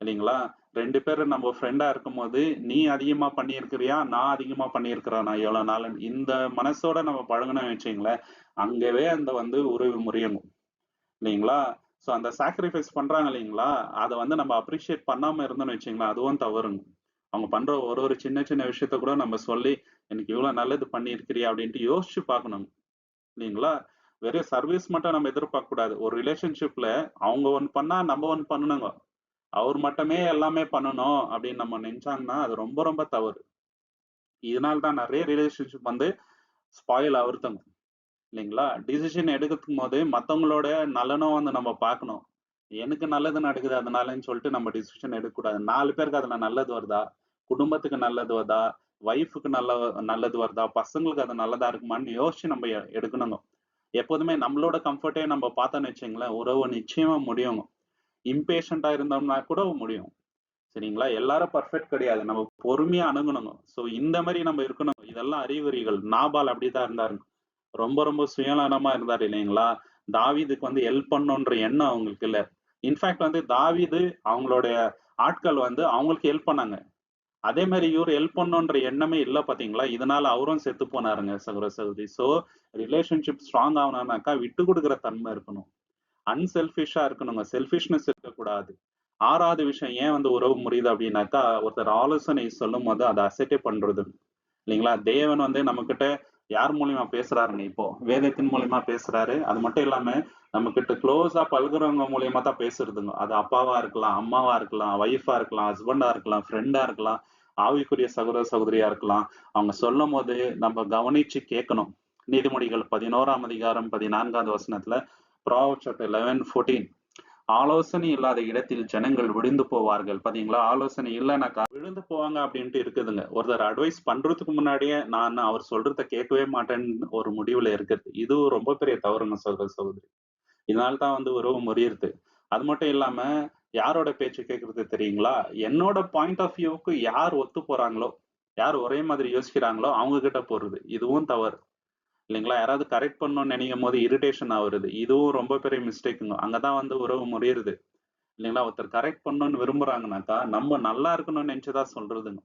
இல்லைங்களா? 2 பேரு நம்ம ஃப்ரெண்டா இருக்கும்போது, நீ அதிகமா பண்ணியிருக்கிறியா? நான் அதிகமா பண்ணியிருக்கிறேனா இவ்வளோ நாளுன்னு. இந்த மனசோட நம்ம பழகுனோம்னு வச்சுக்கங்களேன், அங்கவே அந்த வந்து உறவு முறியும். இல்லைங்களா? ஸோ அந்த சாக்ரிஃபைஸ் பண்றாங்க இல்லைங்களா? அத வந்து நம்ம அப்ரிஷியேட் பண்ணாம இருந்தோம்னு வச்சுக்கங்களேன், அதுவும் தவறுங்க. அவங்க பண்ற ஒரு ஒரு சின்ன சின்ன விஷயத்த கூட நம்ம சொல்லி, "எனக்கு இவ்வளோ நல்லது பண்ணியிருக்கிறியே" அப்படின்ட்டு யோசிச்சு பார்க்கணும். இல்லைங்களா? வெறும் சர்வீஸ் மட்டும் நம்ம எதிர்பார்க்க கூடாது. ஒரு ரிலேஷன்ஷிப்ல அவங்க ஒண்ணு பண்ணா நம்ம ஒண்ணு பண்ணணுங்க. அவர் மட்டுமே எல்லாமே பண்ணணும் அப்படின்னு நம்ம நெனச்சாங்கன்னா, அது ரொம்ப ரொம்ப தவறு. இதனால தான் நெறைய ரிலேஷன்ஷிப் வந்து ஸ்பாயில் ஆவுறதுங்க. இல்லைங்களா? டிசிஷன் எடுக்கும்போது மத்தவங்களோட நலனும் வந்து நம்ம பார்க்கணும். எனக்கு நல்லது நடக்குது அதனாலன்னு சொல்லிட்டு நம்ம டிசிஷன் எடுக்கக்கூடாது. 4 பேருக்கு அதுல நல்லது வருதா? குடும்பத்துக்கு நல்லது வருதா? ஒய்ஃப்‌க்கு நல்லது வருதா? பசங்களுக்கு அது நல்லதா இருக்குமான்னு யோசிச்சு நம்ம எடுக்கணுங்க. எப்போதுமே நம்மளோட கம்ஃபர்ட்டே நம்ம பார்த்தோம்னு வச்சுக்கங்களேன், உறவு நிச்சயமா முடியுங்க. இம்பேஷன்ட்டா இருந்தோம்னா கூட முடியும். சரிங்களா? எல்லாரும் பெர்ஃபெக்ட் கிடையாது. நம்ம பொறுமையா அணுகணுங்க. ஸோ இந்த மாரி நம்ம இருக்கணும். இதெல்லாம் அறிகுறிகள். நாபால் அப்படித்தான் இருந்தாருங்க. ரொம்ப ரொம்ப சுயநலமா இருந்தாரு இல்லைங்களா? தாவீதுக்கு வந்து ஹெல்ப் பண்ணணுன்ற எண்ணம் அவங்களுக்கு இல்ல. இன்ஃபாக்ட் வந்து தாவீது அவங்களுடைய ஆட்கள் வந்து அவங்களுக்கு ஹெல்ப் பண்ணாங்க. அதே மாரி இவரு ஹெல்ப் பண்ணணுன்ற எண்ணமே இல்ல பாத்தீங்களா? இதனால அவரும் செத்து போனாருங்க சகோதர சகோதரி. ஸோ ரிலேஷன்ஷிப் ஸ்ட்ராங் ஆகணும்னாக்கா விட்டு குடுக்குற தன்மை இருக்கணும். அன்செல்ஃபிஷ்ஷா இருக்கணுங்க. செல்ஃபிஷ்னஸ் இருக்கக்கூடாது. 6வது விஷயம் ஏன் வந்து உறவு முறியுது அப்டின்னாக்கா, ஒருத்தர் ஆலோசனை சொல்லும்போது அத அக்செப்டே பண்றது. இல்லைங்களா? தேவன் வந்து நம்மகிட்ட யார் மூலியமா பேசுறாருங்க இப்போ? வேதத்தின் மூலியமா பேசுறாரு. அது மட்டும் இல்லாம நம்மகிட்ட க்ளோஸா பழகுறவங்க மூலியமா தான் பேசுறதுங்க. அது அப்பாவா இருக்கலாம், அம்மாவா இருக்கலாம், ஒய்ஃபா இருக்கலாம், ஹஸ்பண்டா இருக்கலாம், ஃப்ரெண்டா இருக்கலாம், ஆவிக்குரிய சகோதர சகோதரியா இருக்கலாம். அவங்க சொல்லும்போது நம்ம கவனிச்சு கேட்கணும். நீதிமொழிகள் 11ஆம் அதிகாரம் 14வது வசனத்துல Proverbs chapter 11:14 ஆலோசனை இல்லாத இடத்தில் ஜனங்கள் விழுந்து போவார்கள். பாத்தீங்களா? ஆலோசனை இல்லன்னாக்கா விழுந்து போவாங்க அப்டின்ட்டு இருக்குதுங்க. ஒருத்தர் அட்வைஸ் பண்றதுக்கு முன்னாடியே நான் அவர் சொல்றத கேட்கவே மாட்டேன்னு ஒரு முடிவுல இருக்குது. இது ரொம்ப பெரிய தவறுங்க சகோதர சகோதரி. இதனால தான் வந்து உறவு முறியுது. அது மட்டும் இல்லாம யாரோட பேச்சு கேட்கறது தெரியுங்களா? என்னோட பாயிண்ட் ஆஃப் வியூவுக்கு யார் ஒத்து போறாங்களோ, யார் ஒரே மாதிரி யோசிக்கிறாங்களோ அவங்க கிட்ட போறது. இதுவும் தவறு. இல்லைங்களா? யாராவது கரெக்ட் பண்ணணும்னு நினைக்கும்போது இரிட்டேஷன் ஆவுறது. இதுவும் ரொம்ப பெரிய மிஸ்டேக்குங்க. அங்க தான் வந்து உறவு முறியுது. இல்லைங்களா? ஒருத்தர் கரெக்ட் பண்ணணும்னு விரும்புறாங்கனாக்கா, நம்ம நல்லா இருக்கணும்னு நெனச்சு தான் சொல்றதுங்க.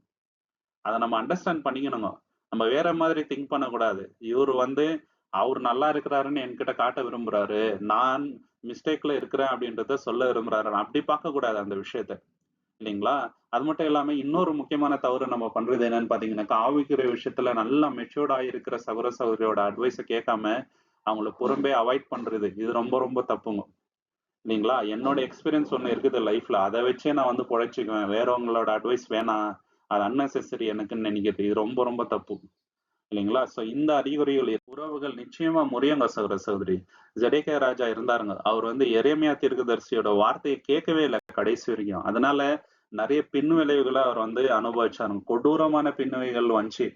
அத நம்ம அண்டர்ஸ்டாண்ட் பண்ணிக்கணுங்க. நம்ம வேற மாதிரி திங்க் பண்ணக்கூடாது. இவரு வந்து அவரு நல்லா இருக்கிறாருன்னு என்கிட்ட காட்ட விரும்புறாரு. நான் மிஸ்டேக்ல இருக்கிறேன் அப்படின்றத சொல்ல விரும்புறாரு. அப்படி பார்க்கக்கூடாது அந்த விஷயத்த. இல்லைங்களா? அது மட்டும் இல்லாம இன்னொரு முக்கியமான தவறு நம்ம பண்றது என்னன்னு பார்த்தீங்கன்னாக்கா, ஆவிக்குரிய விஷயத்துல நல்லா மெச்சூர்ட் ஆயிருக்கிற சகோதர சகோதரியோட அட்வைஸ கேட்காம, அவங்கள புறம்பே அவாய்ட் பண்றது. இது ரொம்ப ரொம்ப தப்புங்க. இல்லைங்களா? என்னோட எக்ஸ்பீரியன்ஸ் ஒண்ணு இருக்குது லைஃப்ல. அத வச்சே நான் வந்து பொழச்சுக்குவேன். வேறவங்களோட அட்வைஸ் வேணாம். அது அன்னெசசரி எனக்குன்னு நெனைக்கிறது. இது ரொம்ப ரொம்ப தப்பு. இல்லைங்களா? சோ இந்த அறிகுறிகள் உறவுகள் நிச்சயமா முறியுங்க சகோதர சகோதரி. ஜெடேக்கியா ராஜா இருந்தாருங்க. அவர் வந்து எரேமியா தீர்க்கதரிசியோட வார்த்தைய கேட்கவே இல்ல கடைசி வரைக்கும். அதனால நெறைய பின் விளைவுகள அவர் வந்து அனுபவிச்சாருங்க. கொடூரமான பின்விளைவுகள் வந்துச்சு.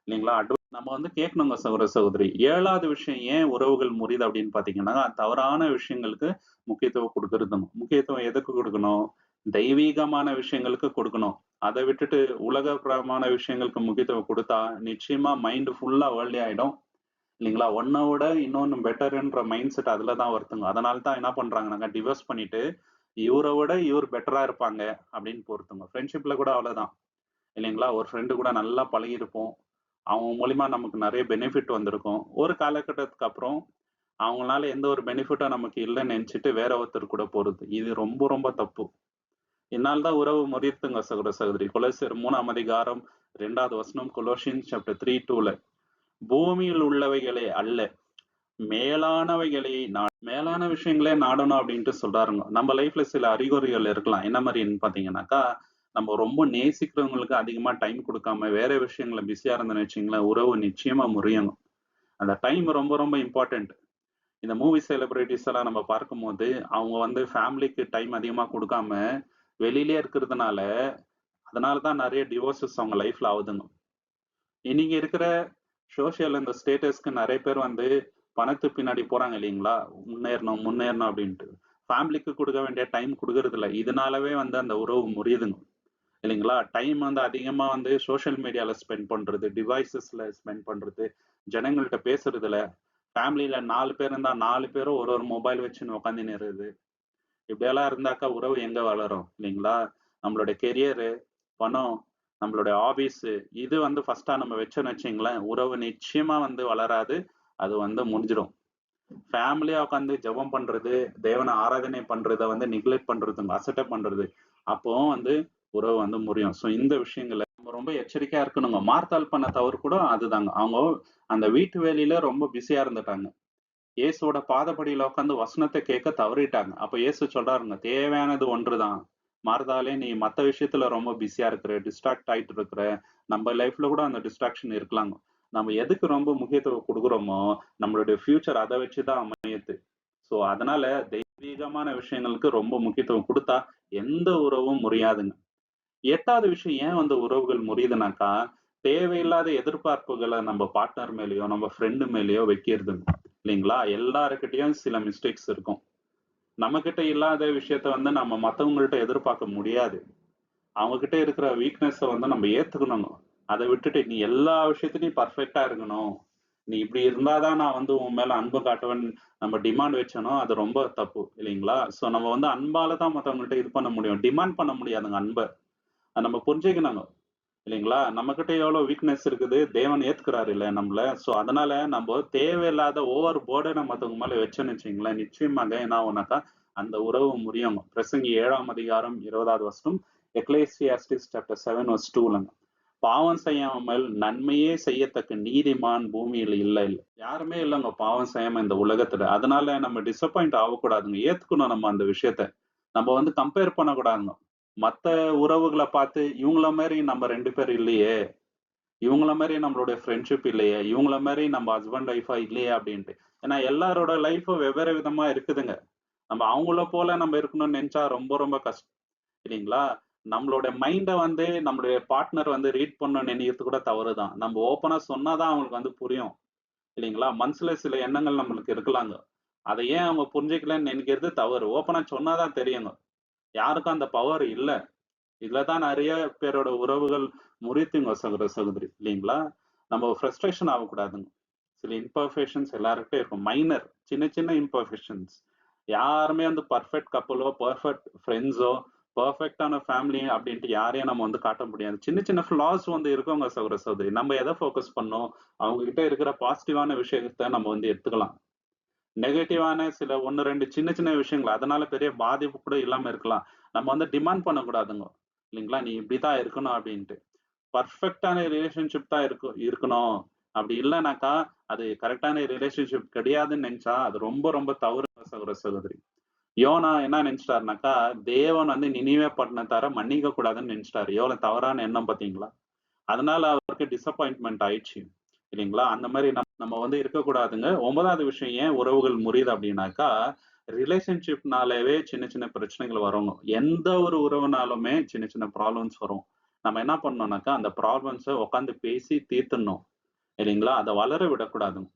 இல்லைங்களா? நம்ம வந்து கேட்கணுங்க சகோதர சகோதரி. 7வது விஷயம் ஏன் உறவுகள் முறியுது அப்படின்னு பார்த்தீங்கன்னா, தவறான விஷயங்களுக்கு முக்கியத்துவம் குடுக்குறதுங்க. முக்கியத்துவம் எதுக்கு குடுக்கணும்? தெய்வீகமான விஷயங்களுக்கு குடுக்கணும். அத விட்டுட்டு உலகப்பிரமான விஷயங்களுக்கு முக்கியத்துவம் குடுத்தா, நிச்சயமா மைண்ட் ஃபுல்லா வேர்ல்டி ஆயிடும். இல்லைங்களா? ஒண்ண விட இன்னொன்னு பெட்டர்ன்ற மைண்ட் செட் அதுல தான் வருதுங்க. அதனால தான் என்ன பண்றாங்கன்னாங்க, டிவோர்ஸ் பண்ணிட்டு, இவர விட இவர் பெட்டரா இருப்பாங்க அப்படின்னு பொறுத்துங்க. ஃப்ரெண்ட்ஷிப்ல கூட அவ்வளவுதான். இல்லைங்களா? ஒரு ஃப்ரெண்டு கூட நல்லா பழகியிருப்போம். அவங்க மூலியமா நமக்கு நெறைய பெனிஃபிட் வந்திருக்கும். ஒரு காலகட்டத்துக்கு அப்புறம் அவங்களால எந்த ஒரு பெனிஃபிட்டும் நமக்கு இல்லைன்னு நினைச்சிட்டு வேற ஒருத்தர் கூட போறது. இது ரொம்ப ரொம்ப தப்பு. இதனால தான் உறவு முறியுதுங்க சகோதர சகோதரி. கொலோசியர் 3ஆம் அதிகாரம் 2வது வசனம், கொலோசியன்ஸ் சாப்டர் 3:2ல பூமியில் உள்ளவைகளே அல்ல, மேலானவைகளை மேலான விஷயங்களே நாடணும் அப்படின்ட்டு சொல்றாருங்க. நம்ம லைஃப்ல சில அறிகுறிகள் இருக்கலாம். என்ன மாதிரின்னு பாத்தீங்கன்னாக்கா, நம்ம ரொம்ப நேசிக்கிறவங்களுக்கு அதிகமா டைம் கொடுக்காம வேற விஷயங்கள பிஸியா இருந்தோம்னு வச்சுங்களேன், உறவு நிச்சயமா முறியுங்க. அந்த டைம் ரொம்ப ரொம்ப இம்பார்ட்டன்ட். இந்த மூவி செலிபிரிட்டிஸ் எல்லாம் நம்ம பார்க்கும்போது, அவங்க வந்து ஃபேமிலிக்கு டைம் அதிகமா குடுக்காம, வெளியிலயே இருக்கிறதுனால, அதனால தான் நெறைய டிவோர்ஸஸ் அவங்க லைஃப்ல ஆவுதுங்க. இன்னைக்கு இருக்கிற சோசியல் இந்த ஸ்டேட்டஸ்க்கு நெறைய பேர் வந்து பணத்து பின்னாடி போறாங்க இல்லைங்களா? முன்னேறணும், முன்னேறணும் அப்படின்ட்டு. ஃபேமிலிக்கு குடுக்க வேண்டிய டைம் குடுக்கறதில்ல. இதனாலவே வந்து அந்த உறவு முறியுதுங்க. இல்லைங்களா? டைம் வந்து அதிகமா வந்து சோசியல் மீடியால ஸ்பெண்ட் பண்றது, டிவைசஸ்ல ஸ்பெண்ட் பண்றது, ஜனங்கள்ட்ட பேசுறதுல, ஃபேமிலில 4 பேர் இருந்தா 4 பேரும் ஒரு ஒரு மொபைல் வச்சுன்னு உட்காந்துன்னு இருக்குது. இப்படியெல்லாம் இருந்தாக்கா உறவு எங்க வளரும்? இல்லைங்களா? நம்மளுடைய கெரியரு, பணம், நம்மளுடைய ஹாபீஸு இது வந்து ஃபர்ஸ்ட்டா நம்ம வச்சோம்னு வச்சுக்கங்களேன், உறவு நிச்சயமா வந்து வளராது. அது வந்து முடிஞ்சிடும். ஃபேமிலியா உட்காந்து ஜெபம் பண்றது, தேவன ஆராதனை பண்றத வந்து நெக்லெக்ட் பண்றதுங்க, அசட்டை பண்றது. அப்போ வந்து உறவு வந்து முறியும். ஸோ இந்த விஷயங்கள நம்ம ரொம்ப எச்சரிக்கையா இருக்கணுங்க. மார்த்தாள் பண்ண தவறு கூட அதுதாங்க. அவங்க அந்த வீட்டு வேலையில ரொம்ப பிஸியா இருந்துட்டாங்க. இயேசுவோட பாதப்படியில உட்கார்ந்து வசனத்த கேட்க தவறிட்டாங்க. அப்ப இயேசு சொல்றாருங்க, தேவையானது ஒன்றுதான். மாறுதாலே நீ மத்த விஷயத்துல ரொம்ப பிஸியா இருக்கிற, டிஸ்ட்ராக்ட் ஆயிட்டு இருக்கிற. நம்ம லைஃப்ல கூட அந்த டிஸ்ட்ராக்ஷன் இருக்கலாங்க. நம்ம எதுக்கு ரொம்ப முக்கியத்துவம் குடுக்குறோமோ, நம்மளுடைய ஃபியூச்சர் அத வச்சு தான் அமையுது. ஸோ அதனால தெய்வீகமான விஷயங்களுக்கு ரொம்ப முக்கியத்துவம் குடுத்தா, எந்த உறவும் முறியாதுங்க. 8வது விஷயம் ஏன் வந்து உறவுகள் முறியுதுனாக்கா, தேவையில்லாத எதிர்பார்ப்புகள நம்ம பார்ட்னர் மேலயோ, நம்ம ஃப்ரெண்ட் மேலயோ வைக்கிறதுங்க. இல்லைங்களா? எல்லார்கிட்டயும் சில மிஸ்டேக்ஸ் இருக்கும். நம்மகிட்ட இல்லாத விஷயத்த வந்து நம்ம மத்தவங்கள்ட்ட எதிர்பார்க்க முடியாது. அவங்க கிட்ட இருக்கிற வீக்னஸ வந்து நம்ம ஏத்துக்கணுங்க. அத விட்டுட்டு நீ எல்லா விஷயத்துலயும் பெர்ஃபெக்ட்டா இருக்கணும். நீ இப்படி இருந்தா தான் நான் வந்து உன் மேல அன்பு காட்டுவேன் நம்ம டிமாண்ட் வச்சோம்னா, அது ரொம்ப தப்பு. இல்லைங்களா? ஸோ நம்ம வந்து அன்பால தான் மத்தவங்கள்ட்ட இது பண்ண முடியும். டிமாண்ட் பண்ண முடியாதுங்க அன்ப. அத நம்ம புரிஞ்சுக்கணுங்க. இல்லைங்களா? நம்மகிட்ட எவ்வளோ வீக்னஸ் இருக்குது. தேவன் ஏத்துக்கிறாரு இல்ல நம்மள. ஸோ அதனால நம்ப தேவையில்லாத ஓவர் பர்டன மத்தவங்க மேல வச்சோன்னு வச்சுக்கங்களேன், நிச்சயமாக என்ன ஆகும்னாக்கா, அந்த உறவு முறியுங்க. பிரசங்கி 7ஆம் அதிகாரம் 20வது வசனம், எக்லேசியாஸ்டிஸ் சாப்டர் 7 வர்ஸ் 2லங்க. பாவம் செய்யாமல் நன்மையே செய்யத்தக்க நீதிமான் பூமியில இல்ல. யாருமே இல்லங்க பாவம் செய்யாம இந்த உலகத்துல. அதனால நம்ம டிசப்பாயிண்ட் ஆகக்கூடாதுங்க. ஏத்துக்கணும் நம்ம அந்த விஷயத்த. நம்ம வந்து கம்பேர் பண்ணக்கூடாதுங்க. மத்த உறவுகள பார்த்து, இவங்கள மாரி நம்ம 2 பேர் இல்லையே! இவங்கள மாரி நம்மளுடைய ஃப்ரெண்ட்ஷிப் இல்லையே! இவங்கள மாரி நம்ம ஹஸ்பண்ட் ஒய்ஃபா இல்லையே! அப்டின்ட்டு. ஏன்னா எல்லாரோட லைஃப்பும் வெவ்வேறு விதமா இருக்குதுங்க. நம்ம அவங்கள போல நம்ம இருக்கணும்னு நெனச்சா ரொம்ப ரொம்ப கஷ்டம். இல்லைங்களா? நம்மளோட மைண்ட வந்து நம்மளுடைய பார்ட்னர் வந்து ரீட் பண்ணணும்னு நெனைக்கிறது கூட தவறு தான். நம்ம ஓப்பனா சொன்னா தான் அவங்களுக்கு வந்து புரியும். இல்லைங்களா? மனசுல சில எண்ணங்கள் நம்மளுக்கு இருக்கலாங்க. அத ஏன் அவங்க புரிஞ்சுக்கலன்னு நெனைக்கிறது தவறு. ஓப்பனா சொன்னா தான் தெரியுங்க. யாருக்கும் அந்த பவர் இல்ல. இதுல தான் நெறைய பேரோட உறவுகள் முறித்துங்க சகோதர சகோதரி. இல்லீங்களா? நம்ம ஃப்ரஸ்ட்ரேஷன் ஆகக்கூடாதுங்க. சில இம்பர்ஃபெக்ஷன்ஸ் எல்லார்கிட்டயும் இருக்கும். மைனர் சின்ன சின்ன இம்பர்ஃபெக்ஷன்ஸ். யாருமே வந்து பெர்ஃபெக்ட் கப்புளோ, பெர்ஃபெக்ட் ஃபிரெண்ட்ஸோ, பெர்ஃபெக்ட்டான ஃபேமிலி அப்டின்ட்டு யாரையும் நம்ம வந்து காட்ட முடியாது. சின்ன சின்ன ஃப்ளாஸ் வந்து இருக்குங்க சகோதர சகோதரி. நம்ம எத ஃபோக்கஸ் பண்ணணும்? அவங்க கிட்ட இருக்கிற பாசிட்டிவான விஷயத்த நம்ம வந்து எடுத்துக்கலாம். நெகட்டிவான சில 1, 2 சின்ன சின்ன விஷயங்கள். அதனால பெரிய பாதிப்பு கூட இல்லாம இருக்கலாம். நம்ம வந்து டிமாண்ட் பண்ணக்கூடாதுங்க. இல்லைங்களா? நீ இப்படித்தான் இருக்கணும் அப்படின்ட்டு. பெர்ஃபெக்ட்டான ரிலேஷன்ஷிப் தான் இருக்கணும். அப்படி இல்லனாக்கா, அது கரெக்ட்டான ரிலேஷன்ஷிப் கிடையாதுன்னு நெனச்சா, அது ரொம்ப ரொம்ப தவறு சகோதர சகோதரி. யோனா என்ன நெனச்சுட்டாருனாக்கா, தேவன் வந்து நினிவே பட்டணத்தார மன்னிக்க கூடாதுன்னு நெனச்சுட்டாரு. எவ்வளவு தவறான எண்ணம் பார்த்தீங்களா? அதனால அவருக்கு டிசப்பாயின்ட்மென்ட் ஆயிடுச்சு. இல்லைங்களா? அந்த மாரி நம்ம வந்து இருக்கக்கூடாதுங்க. 9வது விஷயம் ஏன் உறவுகள் முறியுது அப்டின்னாக்கா, ரிலேஷன்ஷிப்னாலவே சின்ன சின்ன பிரச்சனைகள் வருங்க. எந்த ஒரு உறவுனாலுமே சின்ன சின்ன ப்ராப்ளம்ஸ் வரும். நம்ம என்ன பண்ணணும்னாக்கா, அந்த ப்ராப்ளம்ஸ உட்கார்ந்து பேசி தீர்த்துடணும். இல்லைங்களா? அத வளர விடக்கூடாதுங்க.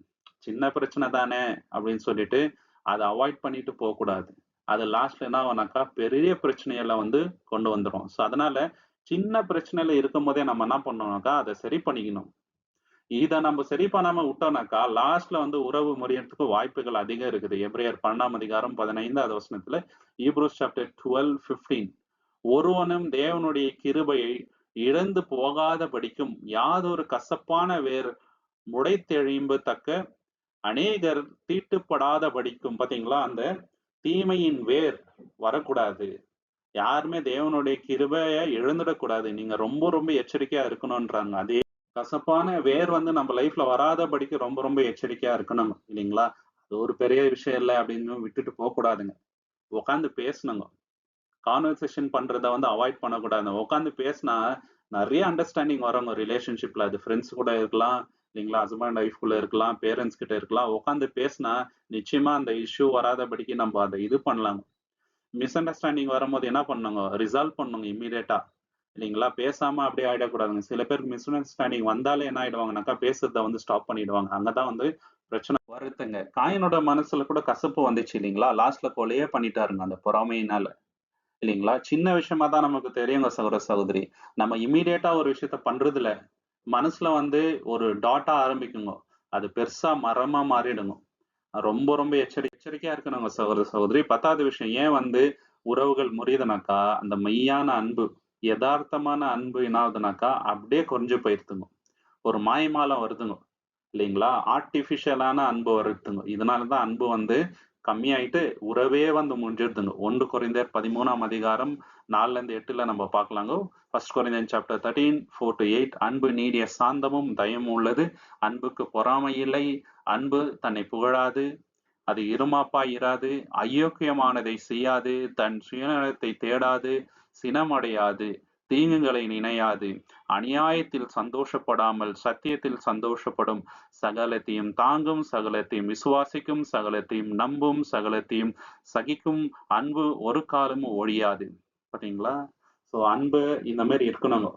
சின்ன பிரச்சனை தானே அப்டின்னு சொல்லிட்டு, அத அவாய்ட் பண்ணிட்டு போக்கூடாது. அது லாஸ்ட்ல என்ன ஆகும்னாக்கா, பெரிய பிரச்சனைகள வந்து கொண்டு வந்துரும். ஸோ அதனால சின்ன பிரச்சனையில இருக்கும்போதே நம்ம என்ன பண்ணணும்னாக்கா, அத சரி பண்ணிக்கணும். இத நம்ம சரி பண்ணாம விட்டோம்னாக்கா, லாஸ்ட்ல வந்து உறவு முறியறதுக்கு வாய்ப்புகள் அதிகம் இருக்குது. எபிரேயர் 12ஆம் அதிகாரம் 15வது வசனத்துல, ஹீப்ரூஸ் சாப்டர் 12:15 ஒருவனும் தேவனுடைய கிருபையை இழந்து போகாதபடிக்கும் யாதொரு கசப்பான வேர் முளைத்தெழும்பத்தக்க அநேகர் தீட்டுப்படாதபடிக்கும் பாத்தீங்களா, அந்த தீமையின் வேர் வரக்கூடாது. யாருமே தேவனுடைய கிருபைய இழந்துடக்கூடாது. நீங்க ரொம்ப ரொம்ப எச்சரிக்கையா இருக்கணும்ன்றாங்க. அதே கசப்பான வேர் வந்து நம்ம லைஃப்ல வராதபடிக்கு ரொம்ப ரொம்ப எச்சரிக்கையா இருக்கணும் இல்லைங்களா? அது ஒரு பெரிய விஷயம் இல்ல அப்படின்னு விட்டுட்டு போக்கூடாதுங்க. உட்கார்ந்து பேசணுங்க. கான்வர்சேஷன் பண்றத வந்து அவாய்ட் பண்ணக்கூடாதுங்க. உட்கார்ந்து பேசினா நெறைய அண்டர்ஸ்டாண்டிங் வருங்க ரிலேஷன்ஷிப்ல. அது ஃப்ரெண்ட்ஸ் கூட இருக்கலாம், இல்லைங்களா? ஹஸ்பண்ட் ஒய்ஃப் குள்ள இருக்கலாம், பேரண்ட்ஸ் கிட்ட இருக்கலாம். உட்கார்ந்து பேசினா நிச்சயமா அந்த இஷ்யூ வராதபடிக்கு நம்ம அத இது பண்ணலாம். மிஸ் அண்டர்ஸ்டாண்டிங் வரும்போது என்ன பண்ணுங்க, ரிசால்வ் பண்ணுங்க இம்மீடியட்டா. இல்லைங்களா? பேசாம அப்படியே ஆயிடக்கூடாதுங்க. சில பேருக்கு மிஸ் அண்டர்ஸ்டாண்டிங் வந்தாலே என்ன ஆயிடுவாங்கனாக்கா, பேசுறத வந்து ஸ்டாப் பண்ணிடுவாங்க. அங்க தான் வந்து பிரச்சனை வருதுங்க. காயினோட மனசுல கூட கசப்பு வந்துச்சு இல்லைங்களா? லாஸ்ட்ல கொலையே பண்ணிட்டாருங்க அந்த பொறாமையினால. இல்லைங்களா? சின்ன விஷயமா தான் நமக்கு தெரியுங்க சகோதர, சகோதரி. நம்ம இம்மீடியட்டா ஒரு விஷயத்த பண்றதில்ல. மனசுல வந்து ஒரு டாட்டா ஆரம்பிக்குங்க. அது பெருசா மரமா மாறிடுங்க. ரொம்ப ரொம்ப எச்சரிக்கையா இருக்கணுங்க சகோதர, சகோதரி. 10வது விஷயம் ஏன் வந்து உறவுகள் முறியுதுனாக்கா, அந்த மெய்யான அன்பு, எதார்த்தமான அன்பு என்ன ஆகுதுனாக்கா, அப்படியே குறைஞ்சு போயிருதுங்க. ஒரு மாயமாலம் வருதுங்க. இல்லைங்களா? ஆர்டிபிஷியலான அன்பு வருதுங்க. இதனால தான் அன்பு வந்து கம்மியாயிட்டு, உறவே வந்து முடிஞ்சிடுதுங்க. 1 கொரிந்தியர் 13ஆம் அதிகாரம் 4லேருந்து 8ல நம்ம பார்க்கலாங்க. 1 கொரிந்தியன் சாப்டர் 13, 4-8 அன்பு நீடிய சாந்தமும் தயவும் உள்ளது. அன்புக்கு பொறாமை இல்லை. அன்பு தன்னை புகழாது. அது இருமாப்பாய் இராது. அயோக்கியமானதை செய்யாது. தன் சுயநலத்தை தேடாது. சினமடையாது. தீங்குகளை நினையாது. அநியாயத்தில் சந்தோஷப்படாமல் சத்தியத்தில் சந்தோஷப்படும். சகலத்தையும் தாங்கும். சகலத்தையும் விசுவாசிக்கும். சகலத்தையும் நம்பும். சகலத்தையும் சகிக்கும். அன்பு ஒரு காலமும் ஒழியாது. பாத்தீங்களா? சோ அன்பு இந்த மாதிரி இருக்கணுங்க.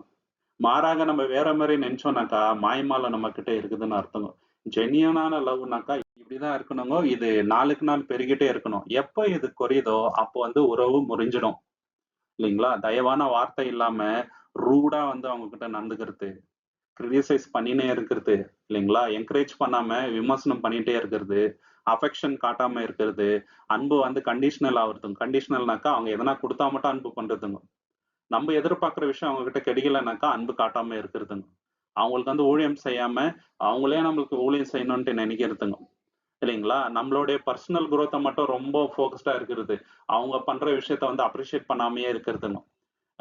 மாறாக நம்ம வேற மாதிரி நினைச்சோம்னாக்கா, மாய்மாலம் நம்ம கிட்ட இருக்குதுன்னு அர்த்தங்க. ஜென்யூனான லவ்னாக்கா இப்படிதான் இருக்கணுங்க. இது நாளுக்கு நாள் பெருகிட்டே இருக்கணும். எப்ப இது குறையுதோ, அப்போ வந்து உறவு முறிஞ்சிடும். இல்லைங்களா? தயவான வார்த்தை இல்லாம, ரூடா வந்து அவங்க கிட்ட நடந்துக்கிறது. கிரிட்டிசைஸ் பண்ணினே இருக்கிறது. இல்லைங்களா? என்கரேஜ் பண்ணாம விமர்சனம் பண்ணிட்டே இருக்கிறது. அஃபெக்ஷன் காட்டாம இருக்கிறது. அன்பு வந்து கண்டிஷனல் ஆவறதுங்க. கண்டிஷனல்னாக்கா அவங்க எதனா குடுத்தா மட்டும் அன்பு பண்றதுங்க. நம்ம எதிர்பார்க்கிற விஷயம் அவங்க கிட்ட கிடைக்கலனாக்கா அன்பு காட்டாம இருக்கிறதுங்க. அவங்களுக்கு வந்து ஊழியம் செய்யாம, அவங்களே நம்மளுக்கு ஊழியம் செய்யணும்ன்ட்டு நினைக்கிறதுங்க. இல்லைங்களா? நம்மளுடைய பர்சனல் குரோத்த மட்டும் ரொம்ப ஃபோகஸ்டா இருக்கிறது. அவங்க பண்ற விஷயத்த வந்து அப்ரிஷியேட் பண்ணாமயே இருக்கிறதுங்க.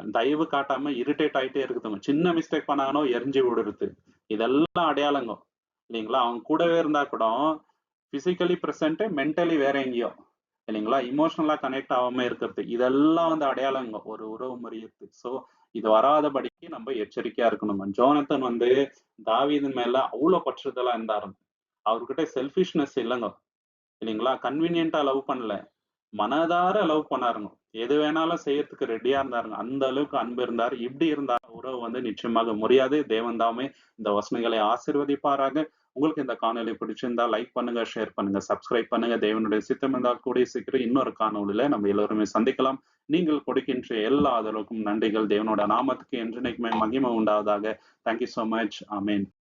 தயவு காட்டாம இரிட்டேட் ஆயிட்டே இருக்குதுங்க. சின்ன மிஸ்டேக் பண்ணாங்கனோ எரிஞ்சு விடுறது. இதெல்லாம் அடையாளங்க. இல்லைங்களா? அவங்க கூடவே இருந்தா கூட பிசிக்கலி பிரசன்ட், மென்டலி வேற எங்கேயோ. இல்லைங்களா? எமோஷனலா கனெக்ட் ஆகாம இருக்கிறது. இதெல்லாம் வந்து அடையாளங்க ஒரு உறவு முறியறதுக்கு. சோ இது வராதபடிக்கு நம்ம எச்சரிக்கையா இருக்கணுங்க. ஜோனத்தன் வந்து தாவீது மேல அவ்ளோ பற்றுதலா இருந்தாருங்க. அவர்கிட்ட செல்ஃபிஷ்னஸ் இல்லங்க. இல்லைங்களா? கன்வீனியன்ட்டா லவ் பண்ணல. மனதார லவ் பண்ணாருங்க. எது வேணாலும் செய்யறதுக்கு ரெடியா இருந்தாருங்க. அந்த அளவுக்கு அன்பு இருந்தாரு. இப்படி இருந்தா உறவு வந்து நிச்சயமாக முறியாது. தேவன் தாமே இந்த வசனங்களை ஆசீர்வதிப்பாராக. உங்களுக்கு இந்த காணொளி பிடிச்சிருந்தா லைக் பண்ணுங்க, ஷேர் பண்ணுங்க, சப்ஸ்கிரைப் பண்ணுங்க. தேவனுடைய சித்தம் இருந்தால் கூடிய சீக்கிரம் இன்னொரு காணொளியில நம்ம எல்லோருமே சந்திக்கலாம். நீங்கள் கொடுக்கின்ற எல்லா ஆதரவுக்கும் நன்றிகள். தேவனோட நாமத்துக்கு என்றென்னைக்குமே மகிமை உண்டாவதாக. Thank you so much. Amen.